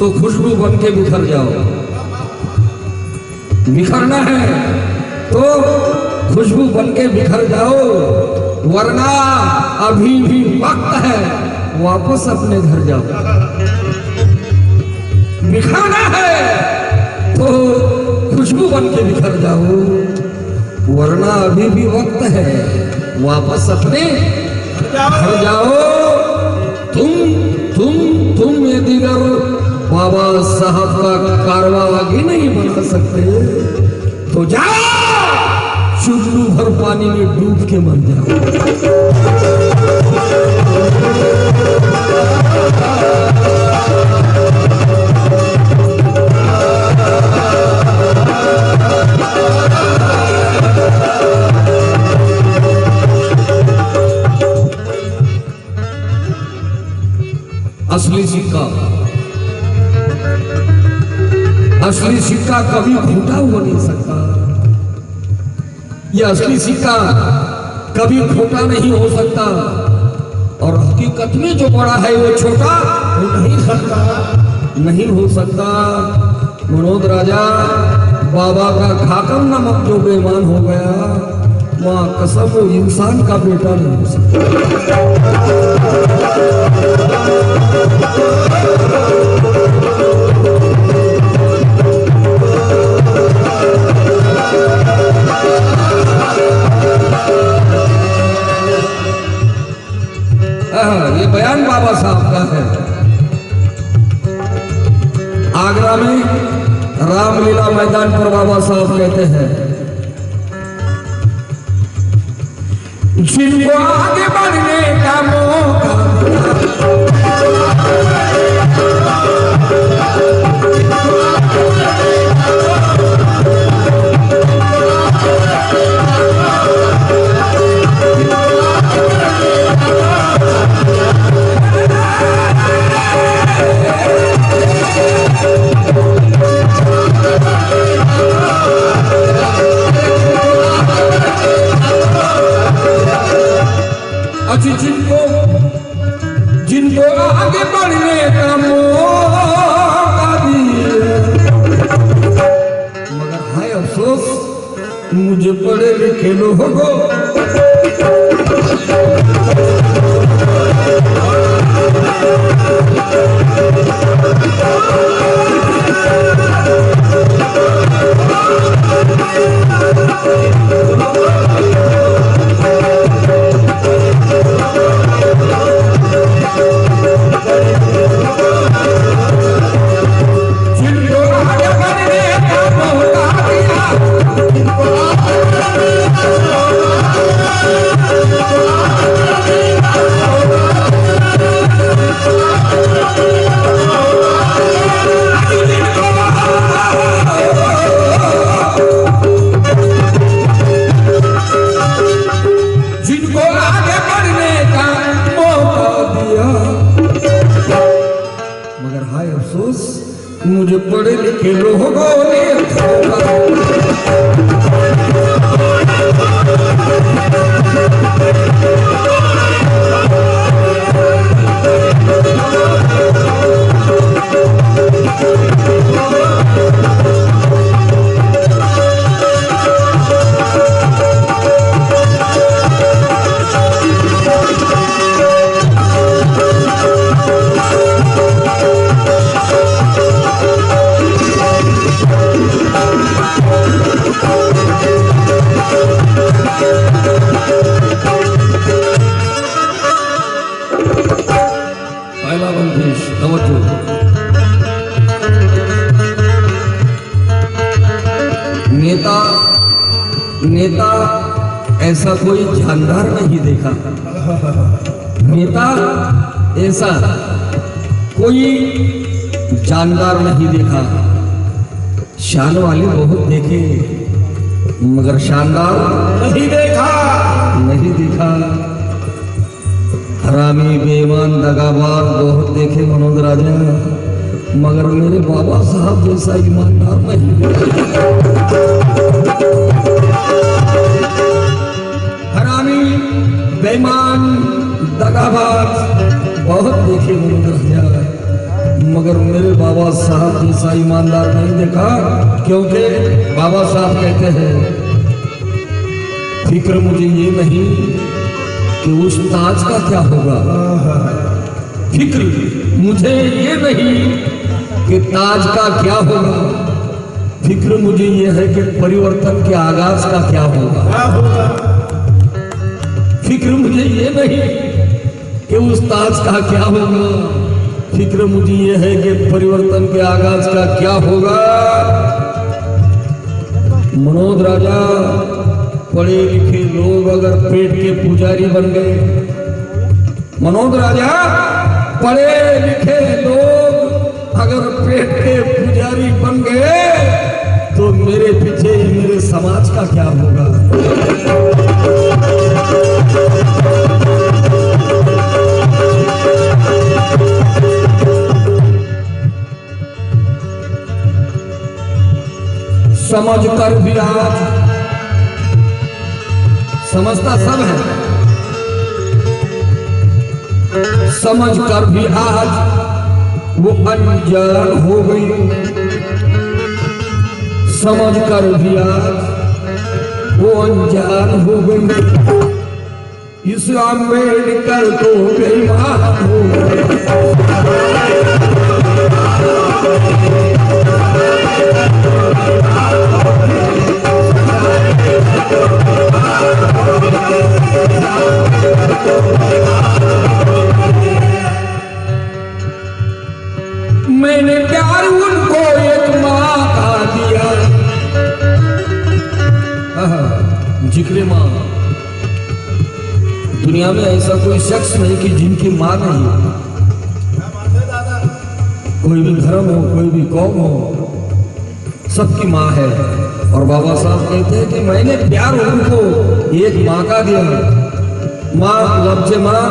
तो खुशबू बन के बिखर जाओ। बिखरना है तो खुशबू बन के बिखर जाओ, वरना अभी भी वक्त है, वापस अपने घर जाओ। बिखरना है तो खुशबू बन के बिखर जाओ, वरना अभी भी वक्त है, वापस अपने घर जाओ। तुम ये दिगर बाबा साहब का कारवा आगे नहीं बना सकते, तो जाओ चुल्लू भर पानी में डूब के मर जाओ। असली सिक्का कभी खोटा हो नहीं सकता। यह असली सिक्का कभी खोटा नहीं हो सकता, और हकीकत में जो बड़ा है वो छोटा नहीं हो सकता। मनोद राजा बाबा का खाकर नमक जो बेईमान हो गया, मां कसम वो इंसान का बेटा नहीं हो सकता। ये बयान बाबा साहब का है। आगरा में रामलीला मैदान पर बाबा साहब कहते हैं, जिनको आगे बढ़ने का मौका जिनको आगे बढ़ने का मौका दिया, मगर हाय अफसोस मुझे पढ़े लिखे लोगों को मुझे पढ़े लिखे लोगों ने नेता ऐसा कोई जानदार नहीं देखा। नेता ऐसा कोई जानदार नहीं देखा। शान वाले बहुत देखे, मगर शानदार नहीं देखा। हरामी बेईमान दगाबाज बहुत देखे मनोज राजा, मगर मेरे बाबा साहब जैसा ईमानदार नहीं देखा। हरामी बेईमान दगाबाज बहुत देखे मनोज राजा, मगर मेरे बाबा साहब जैसा ईमानदार नहीं देखा, क्योंकि बाबा साहब कहते हैं फिक्र मुझे ये नहीं कि उस ताज का क्या होगा, फिक्र मुझे ये नहीं कि ताज का क्या होगा, फिक्र मुझे ये है कि परिवर्तन के आगाज का क्या होगा। फिक्र मुझे ये नहीं कि उस ताज का क्या होगा, फिक्र मुझे ये है कि परिवर्तन के आगाज का क्या होगा। मनोज राजा, पढ़े लिखे लोग अगर पेट के पुजारी बन गए, मनोज राजा पढ़े लिखे लोग अगर पेट के पुजारी बन गए तो मेरे पीछे मेरे समाज का क्या होगा। समझ कर भी आज, समझता सब है, समझ कर भी आज वो अनजान हो गई, समझ कर भी आज वो अनजान हो गई। इस अम्बेडकर तो बेईमान हो मैंने प्यार उनको एक माँ का दिया, जिक्र माँ। दुनिया में ऐसा कोई शख्स नहीं कि जिनकी माँ नहीं हो। कोई भी धर्म हो, कोई भी कौम हो, सबकी माँ है। और बाबा साहब कहते हैं कि मैंने प्यार उनको एक माँ का दिया। माँ लफ्ज़ माँ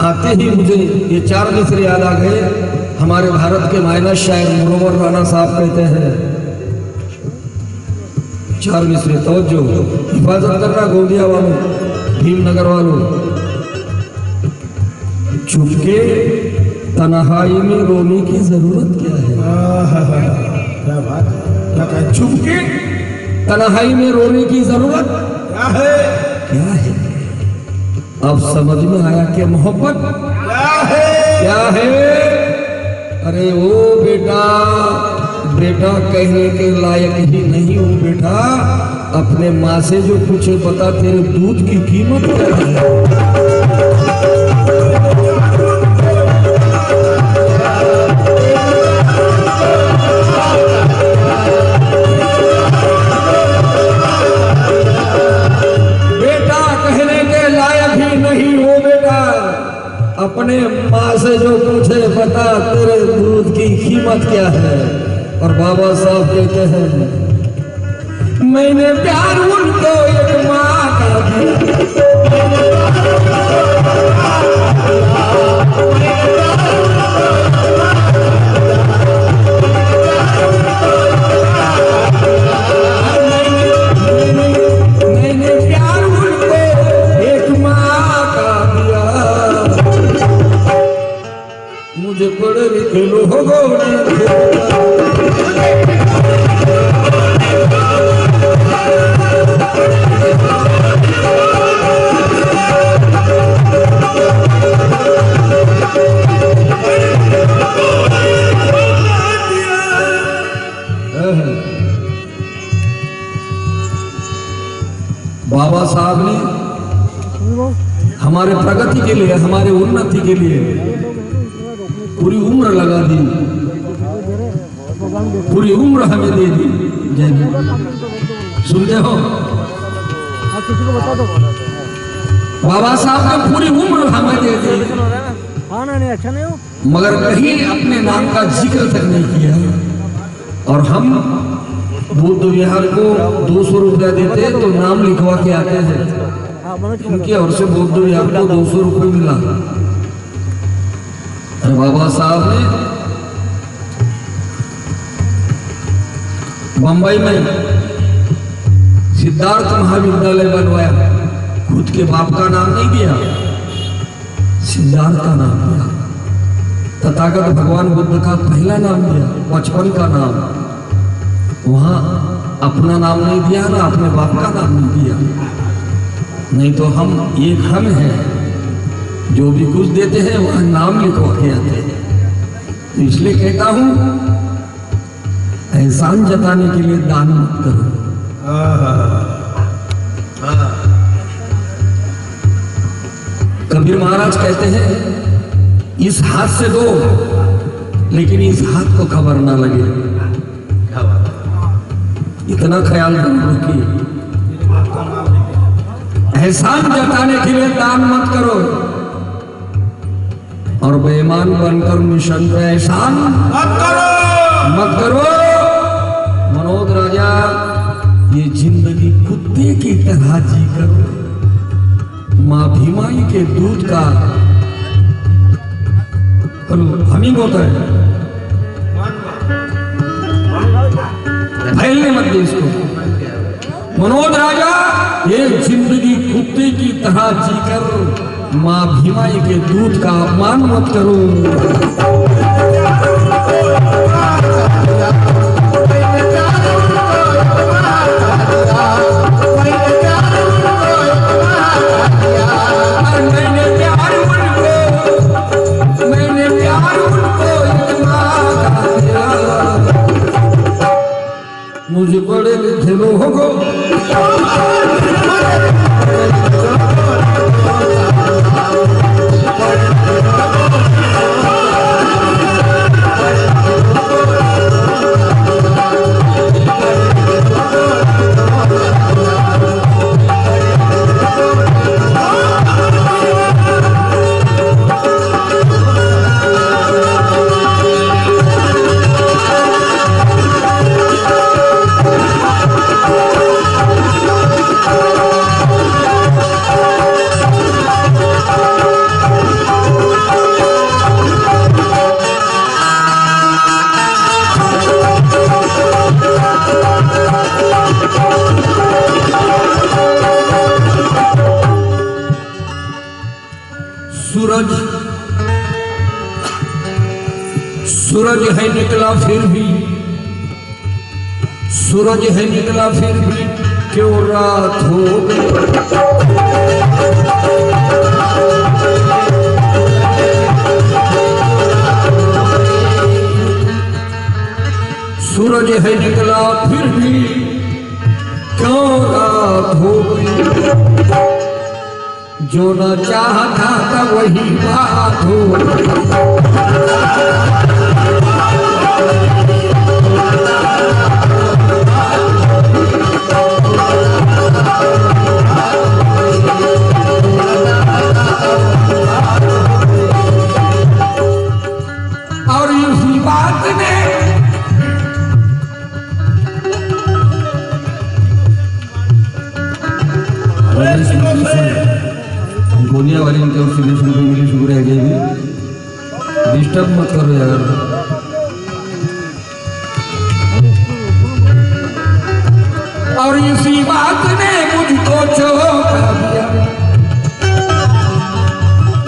आते ही मुझे ये चार मिसरे याद आ गए। हमारे भारत के मायना शायर मुरवर राणा साहब कहते हैं, चार मिसरे तवज्जो, हिफाजत करना गोंदिया वालों, भीमनगर वालों। चुपके तन्हाई में रोने की जरूरत क्या है। क्या बात, क्या कहते, चुपके तन्हाई में रोने की जरूरत क्या है, क्या है। अब समझ में आया कि मोहब्बत क्या है, क्या है। अरे ओ बेटा, बेटा कहने के लायक ही नहीं हो बेटा। अपने माँ से जो पूछे बता तेरे दूध की कीमत क्या है। बेटा कहने के लायक ही नहीं हो बेटा। अपने माँ से जो पूछे बता तेरे दूध की कीमत क्या है। और बाबा साहब कहते हैं मैंने प्यार उनको एक माँ का दिया। मैंने प्यार उनको एक माँ का दिया। मुझे पढ़े लिखे लोगों ने बाबा साहब ने हमारे प्रगति के लिए, हमारे उन्नति के लिए पूरी उम्र लगा दी, पूरी उम्र हमें दे दी। जय हिंद। सुनते हो, किसी को बता दो। बाबा साहब ने पूरी उम्र हमें दे दी, हाँ ना, नहीं अच्छा नहीं हो, मगर कहीं अपने नाम का जिक्र तक नहीं किया। और हम बुद्ध विहार को 200 रुपया देते तो नाम लिखवा के आते हैं। हाँ मनोज उनके और से बुद्ध विहार को 200 रुपये मिला। अरे बाबा साहब ने बंबई में सिद्धार्थ महाविद्यालय बनवाया। खुद के बाप का नाम नहीं दिया, सिद्धार्थ का नाम दिया। तथागत भगवान बुद्ध का पहला नाम दिया, बचपन का नाम। वहां अपना नाम नहीं दिया ना अपने बाप का नाम नहीं दिया। नहीं तो हम एक हम हैं, जो भी कुछ देते हैं वह नाम लिखवा के आते हैं। तो इसलिए कहता हूं एहसान जताने के लिए दान मत करो। कबीर महाराज कहते हैं इस हाथ से दो लेकिन इस हाथ को खबर ना लगे। इतना ख्याल रखिए, एहसान जताने के लिए दान मत करो और बेईमान बनकर मिशन पे एहसान मत करो। मनोज राजा, ये जिंदगी कुत्ते की तरह जी करो। माँ भीमाई के दूध का हमिंग होता है, फैलने मत दे इसको। मनोज राजा, ये जिंदगी कुत्ते की तरह जीकर माँ भीमाई के दूध का अपमान मत करो। मुझे बड़े लिखे लोगों को सूरज है निकला फिर भी, सूरज है निकला फिर भी क्यों रात हो गई। सूरज है निकला फिर भी क्यों रात हो गई। जो न चाहता था वही बात हो गई। और इसी बात ने गोनिया वाली इनके और सीधे शुरू मिली शुरू रह गई। डिस्टर्ब मत करो यार। और इसी बात ने मुझको चौंका दिया,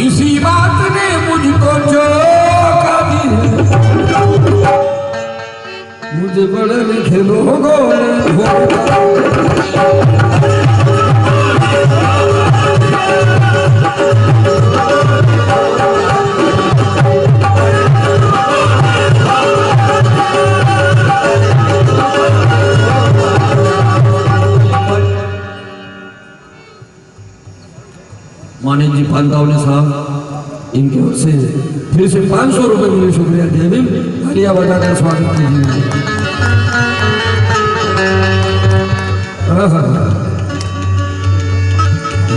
इसी बात ने मुझको चौंका दिया। मुझे बड़े लिखे लोगों ने मानिक जी पानकावले साहब, इनकी ओर से फिर से 500 रुपए मिले। शुक्रिया जय भीम। तालियां बजाकर स्वागत कीजिए।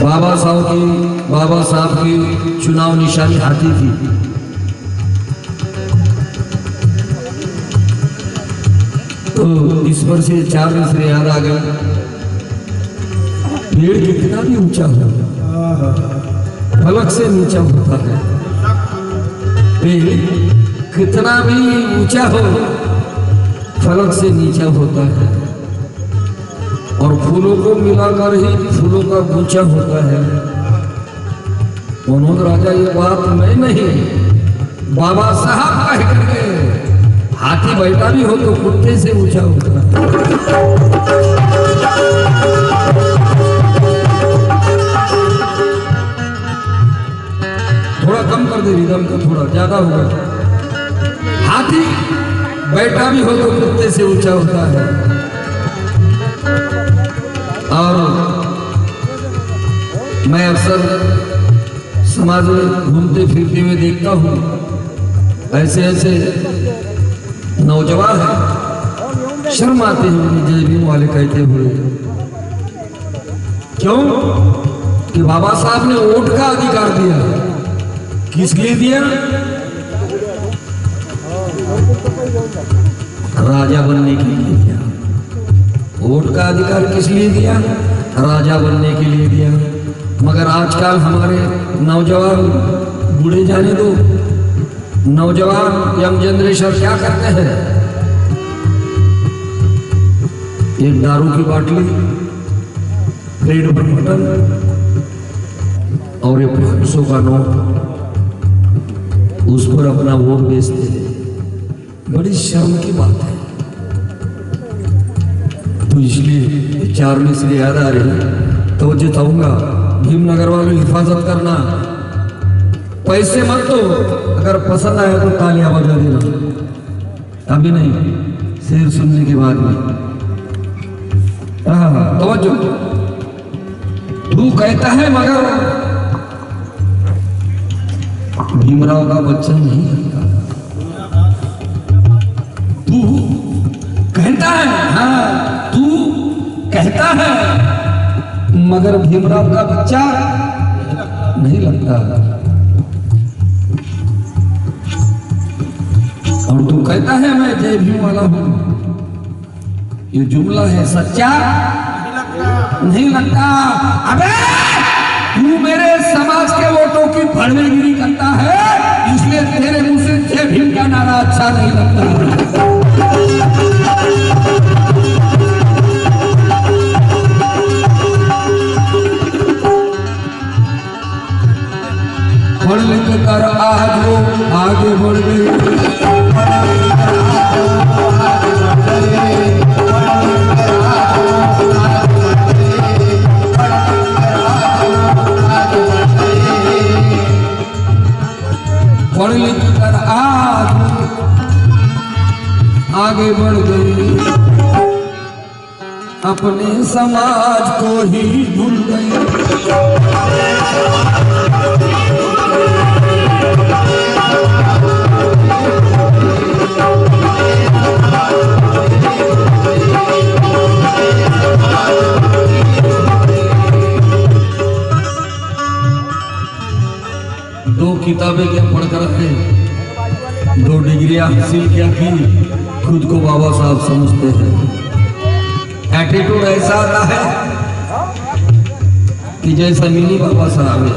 बाबा साहब की चुनाव निशानी हाथी थी। तो इस पर से 4 मिसरे याद आ गए। पेड़ कितना भी ऊंचा हो फलक से नीचा होता है। पेड़ कितना भी ऊंचा हो फलक से नीचा होता है। और फूलों को मिलाकर ही फूलों का गुच्छा होता है। मनोज राजा, ये बात मैं नहीं बाबा साहब कह करके हाथी बैठा भी हो तो कुत्ते से ऊंचा होता है। थोड़ा कम कर दे रिदम का, थोड़ा ज्यादा होगा। हाथी बैठा भी हो तो कुत्ते से ऊंचा होता है। और मैं अक्सर समाज में घूमते फिरते हुए देखता हूँ ऐसे ऐसे नौजवान हैं, शर्म आते हैं उन्हें जय भीम वाले कहते हुए। क्यों कि बाबा साहब ने वोट का अधिकार दिया। किस लिए दिया? राजा बनने के लिए दिया। वोट का अधिकार किस लिए दिया? राजा बनने के लिए दिया। मगर आजकल हमारे नौजवान, बूढ़े जाने दो, नौजवान यंग जनरेशन क्या करते हैं? एक दारू की बाटली, ब्रेड पर मटन और एक 500 का नोट, उस पर अपना वोट बेचते हैं। बड़ी शर्म की बात है। तो इसलिए चार में से याद आ रही तो जिताऊंगा। भीमनगर वालों हिफाजत करना, पैसे मत दो, अगर पसंद आए तो तालियां बजा देना। अभी नहीं, शेर सुनने के बाद में। तवज्जो, तू कहता है मगर भीमराव का बच्चा नहीं लगता। तू कहता है, हाँ तू कहता है मगर भीमराव का बच्चा नहीं लगता। और तू कहता है मैं जय भीम वाला हूं। ये जुमला है सच्चा नहीं लगता। अबे तू मेरे समाज के वोटों की भड़वेगिरी करता है, इसलिए तेरे मुंह से जय भीम का नारा अच्छा नहीं लगता। पढ़ लिख कर आज वो आगे बढ़ गए। पढ़ लिख कर आज आगे बढ़ गए, अपने समाज को ही भूल गए। दो किताबें क्या पढ़कर आए, 2 डिग्रियां हासिल क्या की, खुद को बाबा साहब समझते हैं। एटीट्यूड ऐसा आता है कि जैसा मिनी बाबा साहब है।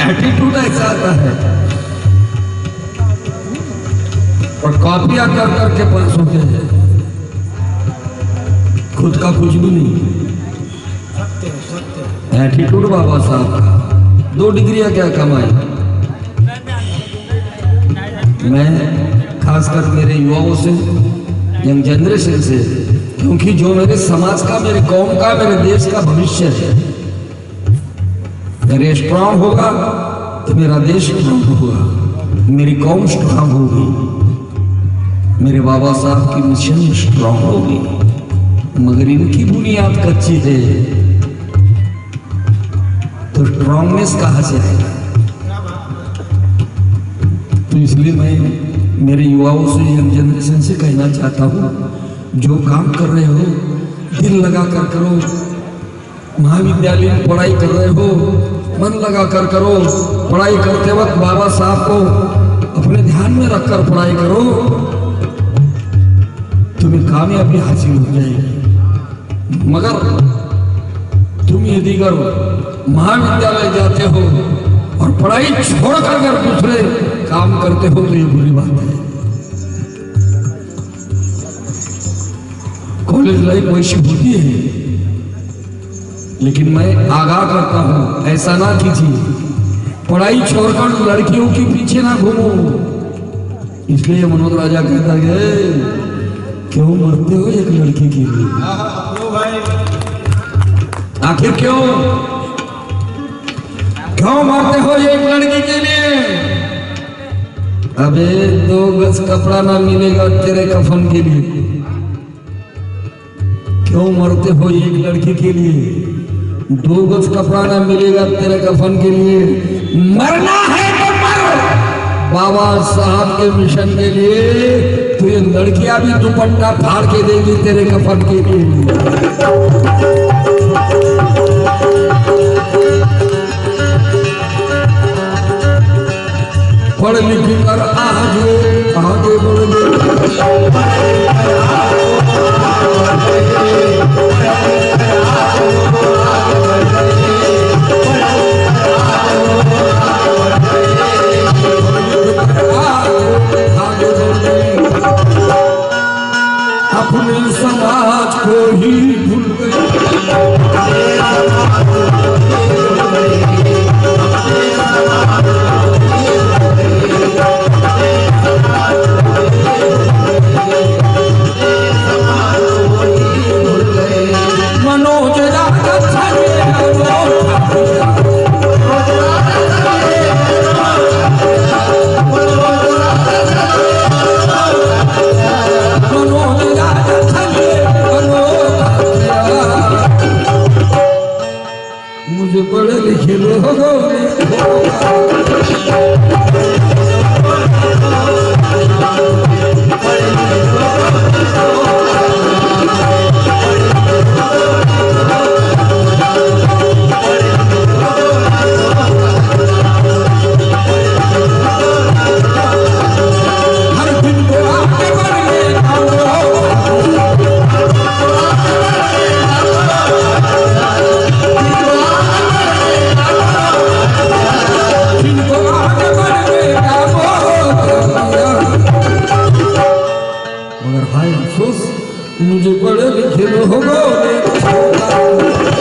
एटीट्यूड ऐसा आता है और कॉपियां कर करके पास होते हैं, खुद का कुछ भी नहीं। एटीट्यूड बाबा साहब का। 2 डिग्रियां क्या कमाई। मैं खासकर मेरे युवाओं से, यंग जनरेशन से, क्योंकि जो मेरे समाज का, मेरे कौम का, मेरे देश का भविष्य है। मेरे स्ट्रांग होगा तो मेरा देश स्ट्रांग होगा, मेरी कौम स्ट्रांग होगी, मेरे बाबा साहब की मिशन स्ट्रांग होगी। मगर इनकी बुनियाद कच्ची है तो स्ट्रांगनेस कहां से आएगा? तो इसलिए मैं मेरे युवाओं से, यंग जनरेशन से कहना चाहता हूँ, जो काम कर रहे हो दिल लगा कर करो। महाविद्यालय में पढ़ाई कर रहे हो, मन लगा कर करो। पढ़ाई करते वक्त बाबा साहब को अपने ध्यान में रखकर पढ़ाई करो, तुम्हें कामयाबी हासिल हो जाएगी। मगर तुम यदि अगर महाविद्यालय जाते हो और पढ़ाई छोड़कर अगर दूसरे काम करते हो तो ये बुरी बात है। कॉलेज लाइफ वैसी होती है, लेकिन मैं आगाह करता हूं ऐसा ना कीजिए। पढ़ाई छोड़कर लड़कियों के पीछे ना घूमो। इसलिए मनोज राजा कहता है क्यों मरते हो एक लड़की के लिए? क्यों भाई? आखिर क्यों मरते हो एक लड़की के लिए? अबे 2 गज कपड़ा ना मिलेगा तेरे कफन के लिए। क्यों मरते हो एक लड़की के लिए? 2 गज कपड़ा ना मिलेगा तेरे कफन के लिए। मरना है तो मर। बाबा साहब के मिशन के लिए तो ये लड़कियां भी दुपट्टा फाड़ के देगी तेरे कफन के लिए। पढ़ लिख कर आगे बढ़ अपने समाज को ही भूल मनोज राजा मुझे पढ़े लिखे लोगों मुझे पढ़े लिखे लोगों ने